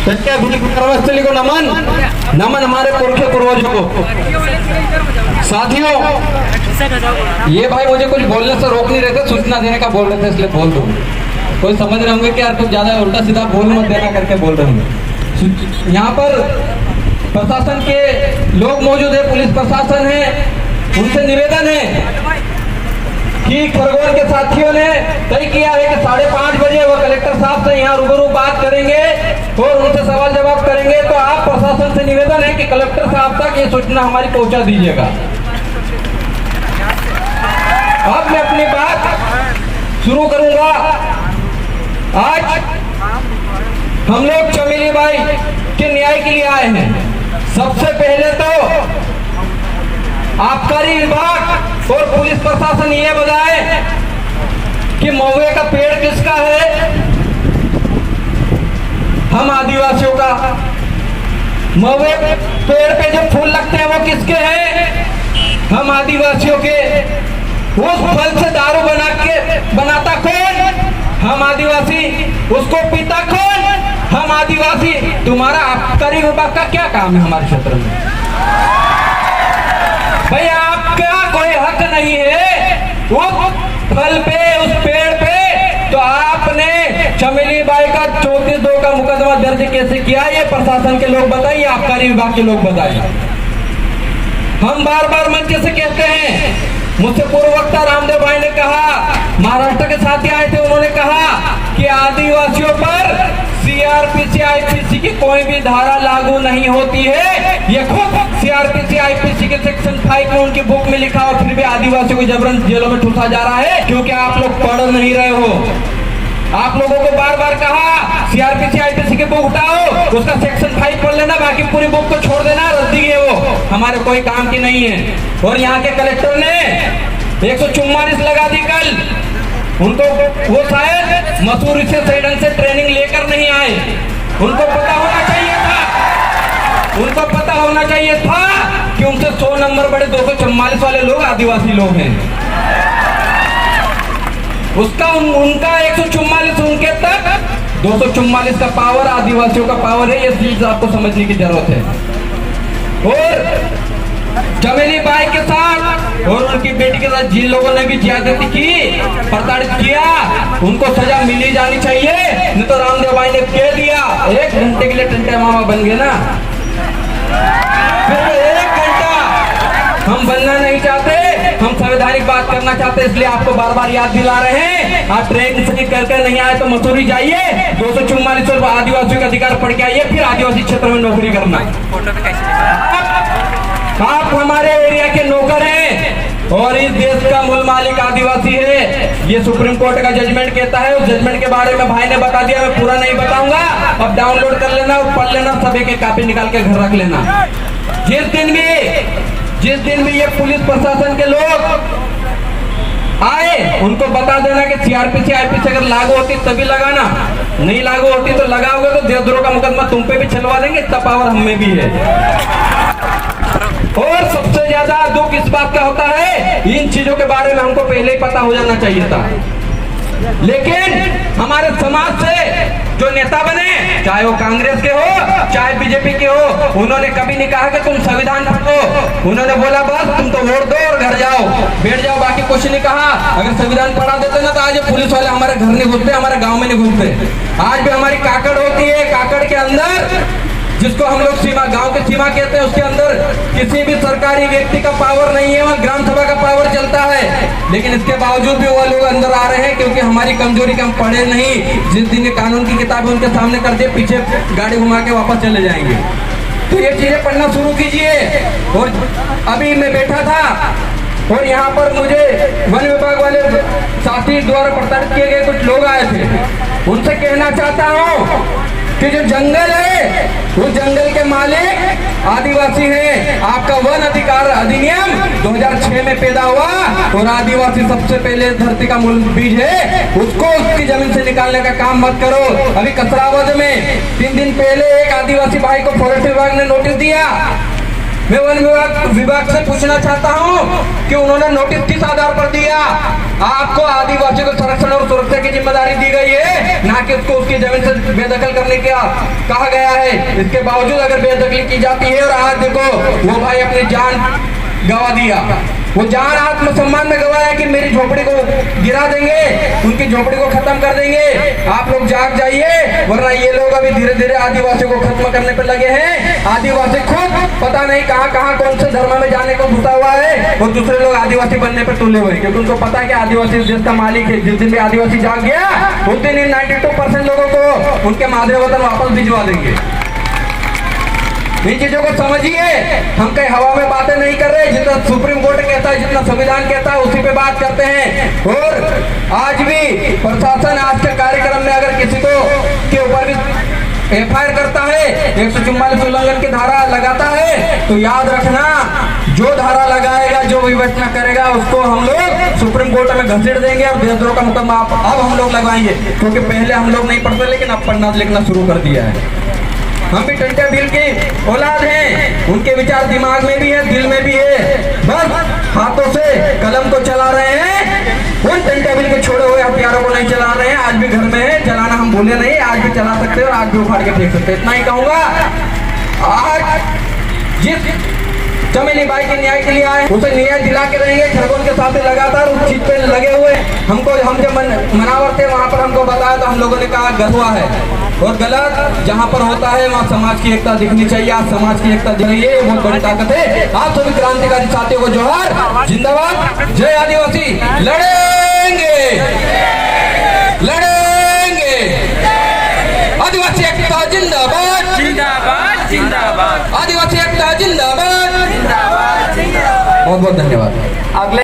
व्यवस्थली को नमन नमन हमारे पुरखे पूर्वजों को। साथियों, ये भाई मुझे कुछ बोलने से रोक नहीं रहे थे, सूचना देने का बोल रहे थे, इसलिए बोल दूं। कोई समझ रहे होंगे कि यार कुछ ज्यादा उल्टा सीधा बोल मत देना करके बोल रहे होंगे। यहाँ पर प्रशासन के लोग मौजूद है, पुलिस प्रशासन है, उनसे निवेदन है कि खरगोन के साथियों ने तय किया है कि 5:30 बजे वो कलेक्टर साहब से यहाँ रूबरू बात करेंगे और उनसे सवाल जवाब करेंगे। तो आप प्रशासन से निवेदन है कि कलेक्टर साहब तक ये सूचना हमारी पहुंचा दीजिएगा। अब मैं अपनी बात शुरू करूंगा। आज हम लोग चमेली बाई के न्याय के लिए आए हैं। सबसे पहले तो आबकारी विभाग और पुलिस प्रशासन ये बताए कि महुए का पेड़ किसका है? हम आदिवासियों का। महुए पेड़ पे जो फूल लगते हैं वो किसके हैं? हम आदिवासियों के। उस फल से दारू बनाता कौन? हम आदिवासी। उसको पीता कौन? हम आदिवासी। तुम्हारा आबकारी विभाग का क्या काम है हमारे क्षेत्र में? भाई आपका कोई हक नहीं है उस फल पे, उस पेड़ पे। तो आपने चमेली बाई का 34(2) का मुकदमा दर्ज कैसे किया? ये प्रशासन के लोग बताइए, आबकारी विभाग के लोग बताइए। हम बार बार मंच से कहते हैं, मुझसे पूर्व वक्ता रामदेव भाई ने कहा, महाराष्ट्र के साथी आए थे, उन्होंने कहा कि आदिवासियों पर सीआरपीसी आईपीसी की कोई भी धारा लागू नहीं होती है। ये खुद सीआरपीसी आईपीसी के सेक्शन 5 में उनकी बुक में लिखा, और फिर भी आदिवासियों को जबरन जेलों में ठूसा जा रहा है क्योंकि आप लोग पढ़ नहीं रहे हो। आप लोगों को बार बार कहा सीआरपीसी आईपीसी की बुक उठाओ, उसका सेक्शन 5 पढ़ लेना, बाकी पूरी बुक को छोड़ देना, रद्दी है वो, हमारे कोई काम की नहीं है। और यहाँ के कलेक्टर ने 144 लगा दी कल। उनको वो शायद मसूरी से सही ढंग से ट्रेनिंग लेकर नहीं आए। उनको पता होना चाहिए था, उनको पता होना चाहिए था कि उनसे 100 नंबर बड़े 244 वाले लोग आदिवासी लोग हैं। उसका उनका 144 उनके तक 244 का पावर आदिवासियों का पावर है। ये चीज आपको समझने की जरूरत है। और चमेली बाई के साथ और उनकी बेटी के साथ जिन लोगों ने भी ज्यादती की, प्रताड़ित किया, उनको सजा मिली जानी चाहिए। नहीं तो रामदेव भाई ने कह दिया 1 घंटे के लिए टंटे मामा बन गए ना, फिर 1 घंटा हम बनना नहीं चाहते, हम संवैधानिक बात करना चाहते, इसलिए आपको बार बार याद दिला रहे हैं। आप ट्रेन से करके नहीं आए तो मसूरी जाइए, 244 आदिवासियों का अधिकार पढ़ के आइए, फिर आदिवासी क्षेत्र में नौकरी करना। आप हमारे एरिया के नौकर हैं और इस देश का मूल मालिक आदिवासी है। ये सुप्रीम कोर्ट का जजमेंट कहता है। उस जजमेंट के बारे में भाई ने बता दिया, मैं पूरा नहीं बताऊंगा। अब डाउनलोड कर लेना और पढ़ लेना, सभी के कॉपी निकाल के घर रख लेना। जिस दिन भी ये पुलिस प्रशासन के लोग आए, उनको बता देना कि सीआरपीसी आईपीसी अगर लागू होती तभी लगाना, नहीं लागू होती तो लगाओगे तो देशद्रोह का मुकदमा तुम पे भी चलवा देंगे। इतना पावर हम में भी है। और सबसे ज्यादा दुख इस बात का होता है, इन चीजों के बारे में हमको पहले ही पता हो जाना चाहिए था। लेकिन हमारे समाज से जो नेता बने, चाहे वो कांग्रेस के हो चाहे बीजेपी के हो, उन्होंने कभी नहीं कहा कि तुम संविधान पढ़ो। उन्होंने बोला बस तुम तो वोट दो और घर जाओ, बैठ जाओ, बाकी कुछ नहीं कहा। अगर संविधान पढ़ा देते ना तो आज पुलिस वाले हमारे घर नहीं घुसते, हमारे गाँव में नहीं घुसते। आज भी हमारी काकड़ होती है, काकड़ के अंदर जिसको हम लोग सीमा, गांव की सीमा कहते हैं, उसके अंदर किसी भी सरकारी व्यक्ति का पावर नहीं है, वहाँ ग्राम सभा का पावर चलता है। लेकिन इसके बावजूद भी वो लोग अंदर आ रहे हैं क्योंकि हमारी कमजोरी के हम पढ़े नहीं। जिस दिन ये कानून की किताब उनके सामने कर दिए, पीछे गाड़ी घुमा के वापस चले जाएंगे। तो ये चीजें पढ़ना शुरू कीजिए। और अभी मैं बैठा था और यहाँ पर मुझे वन विभाग वाले साथी द्वारा प्रताड़ित किए गए कुछ लोग आए थे। उनसे कहना चाहता हूँ कि जो जंगल है उस जंगल के मालिक आदिवासी हैं। आपका वन अधिकार अधिनियम 2006 में पैदा हुआ और आदिवासी सबसे पहले धरती का मूल बीज है। उसको उसकी जमीन से निकालने का काम मत करो। अभी कसरावद में 3 दिन पहले एक आदिवासी भाई को फॉरेस्ट विभाग ने नोटिस दिया मैं वन विभाग से पूछना चाहता हूँ कि उन्होंने नोटिस किस आधार पर दिया? आपको आदिवासी को संरक्षण और सुरक्षा की जिम्मेदारी दी गई है, ना कि उसको उसकी जमीन से बेदखल करने का कहा गया है। इसके बावजूद अगर बेदखली की जाती है, और आज देखो वो भाई अपनी जान गंवा दिया, वो जान आत्मसम्मान में गवाया कि मेरी झोपड़ी को गिरा देंगे, उनकी झोपड़ी को खत्म कर देंगे। आप लोग जाग जाइए, वरना ये लोग अभी धीरे धीरे आदिवासियों को खत्म करने पर लगे हैं। आदिवासी खुद पता नहीं कहां कहां कौन से धर्म में जाने को घुसा हुआ है, और दूसरे लोग आदिवासी बनने पर तुले हुए, क्योंकि उनको पता है कि आदिवासी देश का मालिक है। जिस दिन भी आदिवासी जाग गया, उस दिन इन 92% लोगों को उनके मादरे वतन वापस भिजवा देंगे। इन चीजों को समझिए, हम कहीं हवा में बातें नहीं कर रहे। जितना सुप्रीम कोर्ट कहता है, जितना संविधान कहता है, उसी पे बात करते हैं। और आज भी प्रशासन आज के कार्यक्रम में अगर किसी को के ऊपर भी FIR करता है, 144 उल्लंघन की धारा लगाता है, तो याद रखना, जो धारा लगाएगा, जो विवेचना करेगा, उसको हम लोग सुप्रीम कोर्ट में घसीट देंगे और देशद्रोह का मुकदमा अब हम लोग लगवाएंगे। क्योंकि पहले हम लोग नहीं पढ़ते, लेकिन अब पढ़ना लिखना शुरू कर दिया है। हम भी टंटा बिल की औलाद हैं, उनके विचार दिमाग में भी है, दिल में भी है, बस हाथों से कलम को चला रहे हैं। उन टंटा बिल के छोड़े हुए हथियारों को नहीं चला रहे हैं। आज भी घर में है, चलाना हम भूले नहीं, आज भी चला सकते हैं और आज भी उखाड़ के फेंक सकते हैं। इतना ही कहूंगा। आज जिस चमेली बाई के न्याय के लिए आए, उसे न्याय दिला के रहेंगे। खरगोन के साथ लगातार उस चीज पे लगे हुए। हम जब मनावर थे, वहाँ पर हमको बताया तो हम लोगों ने कहा गलत हुआ है, और गलत जहाँ पर होता है वहाँ समाज की एकता दिखनी चाहिए। आज समाज की एकता दिख रही है, बहुत बड़ी ताकत है। आप सभी क्रांतिकारी साथियों को जोहार, जिंदाबाद, जय आदिवासी। लड़ेंगे लड़ेंगे, आदिवासी एकता जिंदाबाद जिंदाबाद जिंदाबाद आदिवासी एकता जिंदाबाद। जिंदाबाद जिंदाबाद। बहुत बहुत धन्यवाद। अगले